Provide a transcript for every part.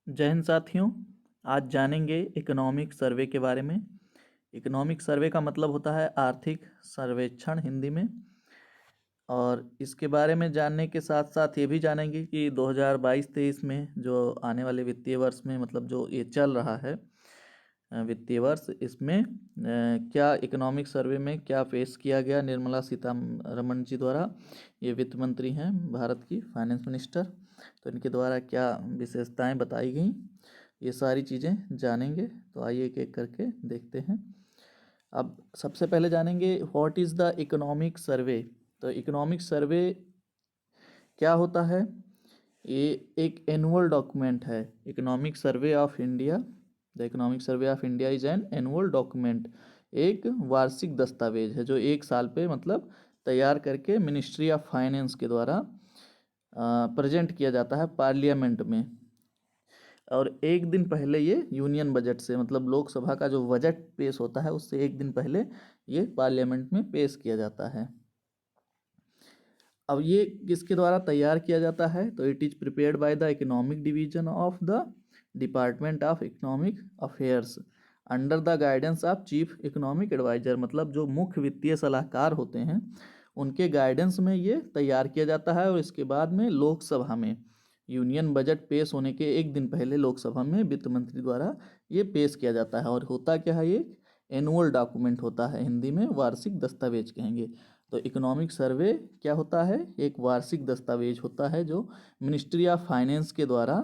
जय हिंद साथियों। आज जानेंगे इकोनॉमिक सर्वे के बारे में। इकोनॉमिक सर्वे का मतलब होता है आर्थिक सर्वेक्षण हिंदी में। और इसके बारे में जानने के साथ साथ ये भी जानेंगे कि 2022-23 में जो आने वाले वित्तीय वर्ष में मतलब जो ये चल रहा है वित्तीय वर्ष, इसमें क्या इकोनॉमिक सर्वे में क्या पेश किया गया निर्मला सीतारमण जी द्वारा। ये वित्त मंत्री हैं भारत की, फाइनेंस मिनिस्टर। तो इनके द्वारा क्या विशेषताएं बताई गई, ये सारी चीज़ें जानेंगे। तो आइए एक एक करके देखते हैं। अब सबसे पहले जानेंगे what is the economic survey. तो इकोनॉमिक सर्वे क्या होता है? ये एक एनुअल डॉक्यूमेंट है। Economic survey of India, the economic survey of India is an annual document. एक वार्षिक दस्तावेज है जो एक साल पे मतलब तैयार करके मिनिस्ट्री ऑफ फाइनेंस के द्वारा प्रेजेंट किया जाता है पार्लियामेंट में। और एक दिन पहले ये यूनियन बजट से मतलब लोकसभा का जो बजट पेश होता है उससे एक दिन पहले ये पार्लियामेंट में पेश किया जाता है। अब ये किसके द्वारा तैयार किया जाता है? तो it is prepared by the economic division of the department of economic affairs under the guidance of chief economic adviser. मतलब जो मुख्य वित्तीय सलाहकार होते हैं उनके गाइडेंस में ये तैयार किया जाता है। और इसके बाद में लोकसभा में यूनियन बजट पेश होने के एक दिन पहले लोकसभा में वित्त मंत्री द्वारा ये पेश किया जाता है। और होता क्या है? ये एनुअल डॉक्यूमेंट होता है, हिंदी में वार्षिक दस्तावेज कहेंगे। तो इकोनॉमिक सर्वे क्या होता है? एक वार्षिक दस्तावेज होता है जो मिनिस्ट्री ऑफ फाइनेंस के द्वारा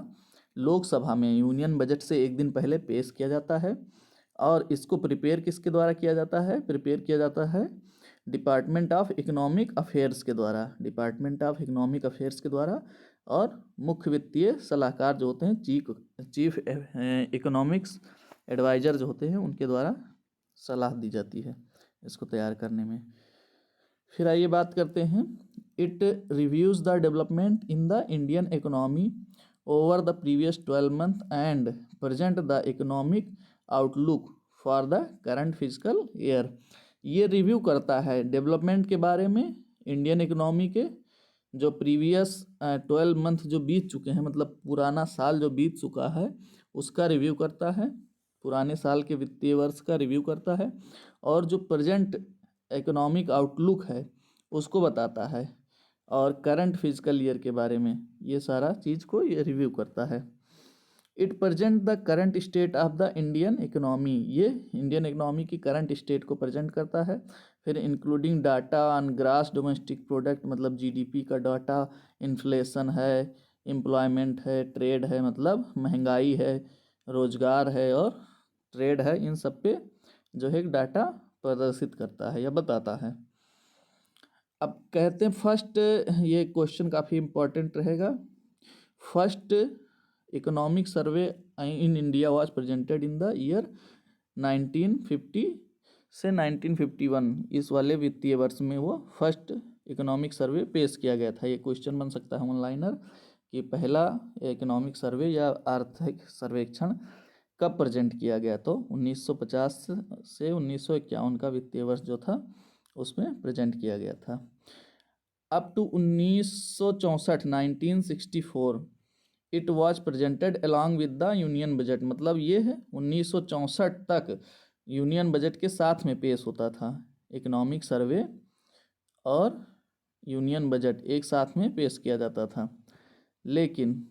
लोकसभा में यूनियन बजट से एक दिन पहले पेश किया जाता है। और इसको प्रिपेयर किसके द्वारा किया जाता है? प्रिपेयर किया जाता है डिपार्टमेंट ऑफ इकोनॉमिक अफेयर्स के द्वारा, डिपार्टमेंट ऑफ इकोनॉमिक अफेयर्स के द्वारा। और मुख्य वित्तीय सलाहकार जो होते हैं चीफ इकोनॉमिक्स एडवाइजर जो होते हैं उनके द्वारा सलाह दी जाती है इसको तैयार करने में। फिर आइए बात करते हैं। It reviews the development in the Indian economy over the previous 12 month and present the economic outlook for the current physical year. ये रिव्यू करता है डेवलपमेंट के बारे में इंडियन इकोनॉमी के, जो प्रीवियस 12 मंथ जो बीत चुके हैं, मतलब पुराना साल जो बीत चुका है उसका रिव्यू करता है, पुराने साल के वित्तीय वर्ष का रिव्यू करता है। और जो प्रेजेंट इकोनॉमिक आउटलुक है उसको बताता है। और करंट फिजिकल ईयर के बारे में ये सारा चीज़ को ये रिव्यू करता है। It present the current state of the Indian economy. ये इंडियन इकोनॉमी की करंट स्टेट को प्रेजेंट करता है। फिर including data on grass domestic product, मतलब जीडीपी का डाटा, इन्फ्लेशन है, एम्प्लॉयमेंट है, ट्रेड है मतलब महंगाई है, रोजगार है और ट्रेड है, इन सब पे जो है डाटा प्रदर्शित करता है या बताता है। अब कहते हैं फर्स्ट, ये क्वेश्चन काफ़ी इम्पोर्टेंट रहेगा। First economic survey in India was presented in the year 1950 से 1951। इस वाले वित्तीय वर्ष में वो फर्स्ट इकोनॉमिक सर्वे पेश किया गया था। ये क्वेश्चन बन सकता है ऑनलाइनर कि पहला इकोनॉमिक सर्वे या आर्थिक सर्वेक्षण कब प्रेजेंट किया गया। तो 1950 से 1951 का वित्तीय वर्ष जो था उसमें प्रेजेंट किया गया था। Up to 1964 1964 it was presented along with the union budget. मतलब ये है 1964 तक यूनियन बजट के साथ में पेश होता था इकोनॉमिक सर्वे, और यूनियन बजट एक साथ में पेश किया जाता था। लेकिन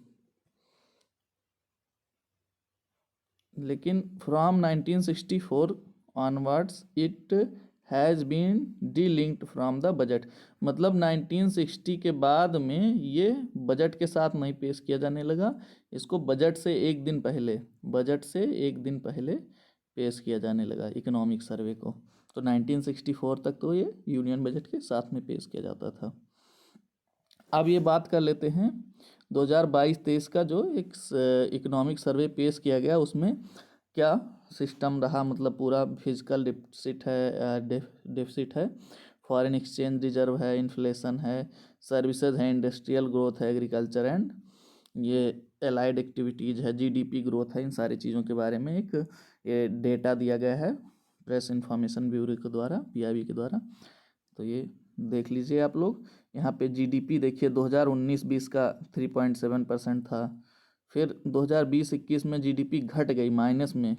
from 1964 onwards it has been delinked from the budget. मतलब 1960 के बाद में ये बजट के साथ नहीं पेश किया जाने लगा, इसको बजट से एक दिन पहले, बजट से एक दिन पहले पेश किया जाने लगा इकोनॉमिक सर्वे को। तो 1964 तक तो ये यूनियन बजट के साथ में पेश किया जाता था। अब ये बात कर लेते हैं 2022-23 का जो एक इकोनॉमिक सर्वे पेश किया गया उसमें क्या सिस्टम रहा। मतलब पूरा फिजिकल डिफिसिट है, डेफिसिट है, फॉरेन एक्सचेंज रिजर्व है, इन्फ्लेशन है, सर्विसेज है, इंडस्ट्रियल ग्रोथ है, एग्रीकल्चर एंड ये एलाइड एक्टिविटीज़ है, जीडीपी ग्रोथ है। इन सारी चीज़ों के बारे में एक ये डेटा दिया गया है प्रेस इंफॉर्मेशन ब्यूरो के द्वारा, पीआईबी के द्वारा। तो ये देख लीजिए आप लोग। यहाँ पे जीडीपी देखिए 2019-20 का 3.7% था, फिर 2020-21 में जीडीपी घट गई, माइनस में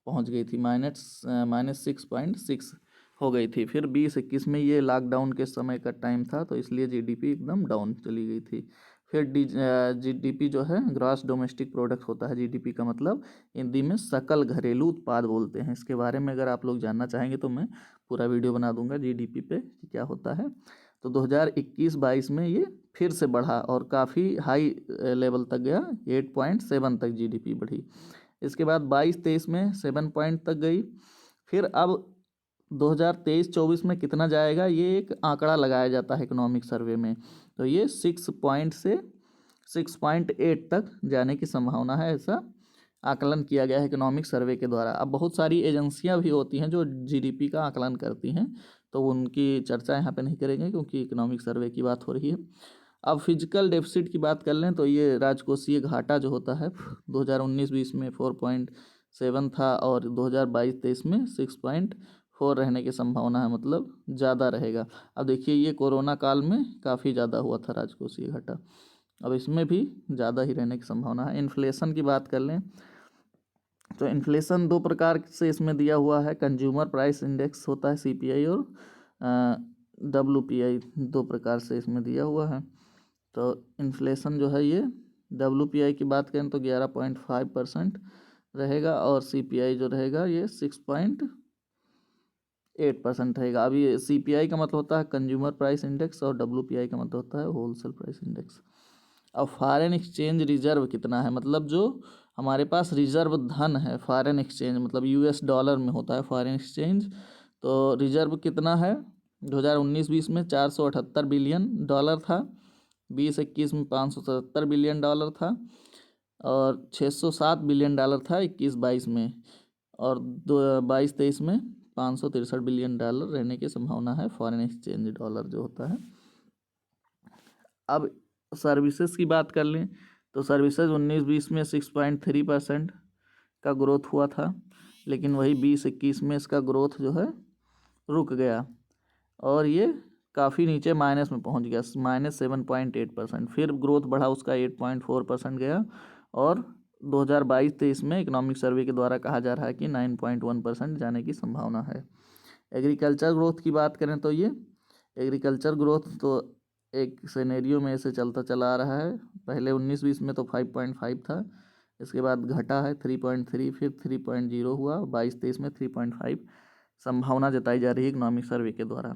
पहुंच गई थी, -6.6 हो गई थी। फिर 20-21 में ये लॉकडाउन के समय का टाइम था, तो इसलिए जीडीपी एकदम डाउन चली गई थी। फिर जीडीपी जो है ग्रॉस डोमेस्टिक प्रोडक्ट होता है, जीडीपी का मतलब हिंदी में सकल घरेलू उत्पाद बोलते हैं। इसके बारे में अगर आप लोग जानना चाहेंगे तो मैं पूरा वीडियो बना दूंगा जीडीपी पे कि क्या होता है। तो 2021-22 में ये फिर से बढ़ा और काफ़ी हाई लेवल तक गया, 8.7 तक जीडीपी बढ़ी। इसके बाद 22-23 में 7 पॉइंट तक गई। फिर अब 2023-24 में कितना जाएगा, ये एक आंकड़ा लगाया जाता है इकोनॉमिक सर्वे में, तो ये 6 पॉइंट से 6.8 तक जाने की संभावना है, ऐसा आकलन किया गया है इकोनॉमिक सर्वे के द्वारा। अब बहुत सारी एजेंसियां भी होती हैं जो जीडीपी का आकलन करती हैं, तो उनकी चर्चा यहाँ पे नहीं करेंगे क्योंकि इकोनॉमिक सर्वे की बात हो रही है। अब फिजिकल डेफिसिट की बात कर लें तो ये राजकोषीय घाटा जो होता है 2019-20 में 4.7 था और 2022-23 में 6.4 रहने की संभावना है, मतलब ज़्यादा रहेगा। अब देखिए ये कोरोना काल में काफ़ी ज़्यादा हुआ था राजकोषीय घाटा, अब इसमें भी ज़्यादा ही रहने की संभावना है। इन्फ्लेशन की बात कर लें तो इन्फ्लेशन दो प्रकार से इसमें दिया हुआ है, कंज्यूमर प्राइस इंडेक्स होता है सीपीआई और डब्ल्यूपीआई, दो प्रकार से इसमें दिया हुआ है। तो इन्फ्लेशन जो है ये डब्ल्यूपीआई की बात करें तो 11.5% रहेगा और सीपीआई जो रहेगा ये 6.8% रहेगा। अब ये सीपीआई का मतलब होता है कंज्यूमर प्राइस इंडेक्स और डब्ल्यूपीआई का मतलब होता है होलसेल प्राइस इंडेक्स। अब फॉरेन एक्सचेंज रिजर्व कितना है, मतलब जो हमारे पास रिजर्व धन है, फॉरेन एक्सचेंज मतलब यूएस डॉलर में होता है फॉरेन एक्सचेंज, तो रिजर्व कितना है 2019-20 में 478 बिलियन डॉलर था, 20-21 में 577 बिलियन डॉलर था और 607 बिलियन डॉलर था 21-22 में, और 22-23 में 563 बिलियन डॉलर रहने की संभावना है फॉरेन एक्सचेंज डॉलर जो होता है। अब सर्विसेज की बात कर लें तो सर्विसेज 19-20 में 6.3% का ग्रोथ हुआ था, लेकिन वही 20-21 में इसका ग्रोथ जो है रुक गया और ये काफ़ी नीचे माइनस में पहुंच गया, -7.8%। फिर ग्रोथ बढ़ा उसका 8.4% गया और 2022-23 में इकोनॉमिक सर्वे के द्वारा कहा जा रहा है कि 9.1% जाने की संभावना है। एग्रीकल्चर ग्रोथ की बात करें तो ये एग्रीकल्चर ग्रोथ तो एक सिनेरियो में ऐसे चलता चला आ रहा है, पहले 19-20 में तो 5.5 था, इसके बाद घटा है 3.3, फिर 3.0 हुआ, 22-23 में 3.5 संभावना जताई जा रही है इकोनॉमिक सर्वे के द्वारा।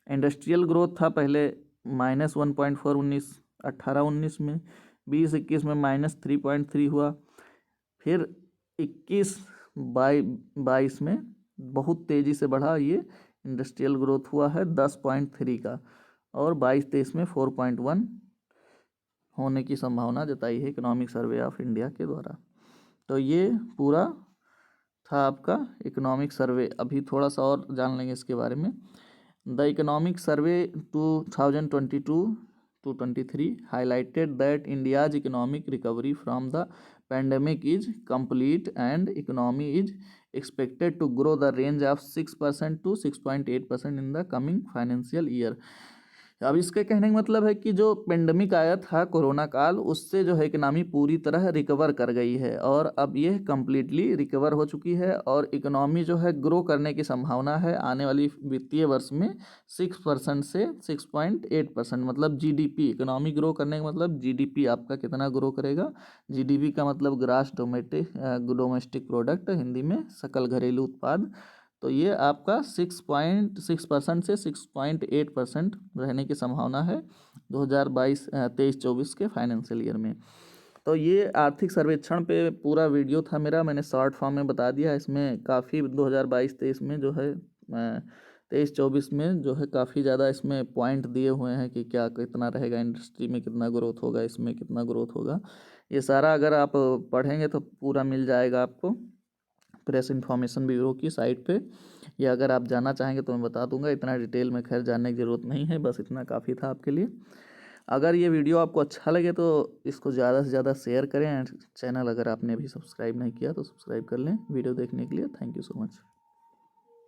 इंडस्ट्रियल ग्रोथ था पहले -1.4 18-19 में, 20-21 में -3.3 हुआ, फिर 21-22 में बहुत तेज़ी से बढ़ा, ये इंडस्ट्रियल ग्रोथ हुआ है 10.3 का और 22-23 में 4.1 होने की संभावना जताई है इकोनॉमिक सर्वे ऑफ इंडिया के द्वारा। तो ये पूरा था आपका इकोनॉमिक सर्वे। अभी थोड़ा सा और जान लेंगे इसके बारे में। The economic survey 2022-23 highlighted that India's economic recovery from the pandemic is complete and economy is expected to grow the range of 6% to 6.8% in the coming financial year। अब इसके कहने का मतलब है कि जो पेंडेमिक आया था कोरोना काल, उससे जो है इकोनॉमी पूरी तरह रिकवर कर गई है और अब ये कम्प्लीटली रिकवर हो चुकी है और इकोनॉमी जो है ग्रो करने की संभावना है आने वाली वित्तीय वर्ष में 6% से 6.8%, मतलब जीडीपी, इकोनॉमी ग्रो करने का मतलब जीडीपी आपका कितना ग्रो करेगा, जीडीपी का मतलब ग्रास डोमेस्टिक प्रोडक्ट, हिंदी में सकल घरेलू उत्पाद, तो ये आपका 6.6% से 6.8% रहने की संभावना है 2022-23-24 के फाइनेंशियल ईयर में। तो ये आर्थिक सर्वेक्षण पे पूरा वीडियो था मेरा, मैंने शॉर्ट फॉर्म में बता दिया। इसमें काफ़ी 2022-23 में जो है 23-24 में जो है काफ़ी ज़्यादा इसमें पॉइंट दिए हुए हैं कि क्या कितना रहेगा, इंडस्ट्री में कितना ग्रोथ होगा, इसमें कितना ग्रोथ होगा, ये सारा अगर आप पढ़ेंगे तो पूरा मिल जाएगा आपको प्रेस इन्फॉर्मेशन ब्यूरो की साइट पे, या अगर आप जानना चाहेंगे तो मैं बता दूंगा, इतना डिटेल में खैर जानने की ज़रूरत नहीं है, बस इतना काफ़ी था आपके लिए। अगर ये वीडियो आपको अच्छा लगे तो इसको ज़्यादा से ज़्यादा शेयर करें, चैनल अगर आपने अभी सब्सक्राइब नहीं किया तो सब्सक्राइब कर लें। वीडियो देखने के लिए थैंक यू सो मच।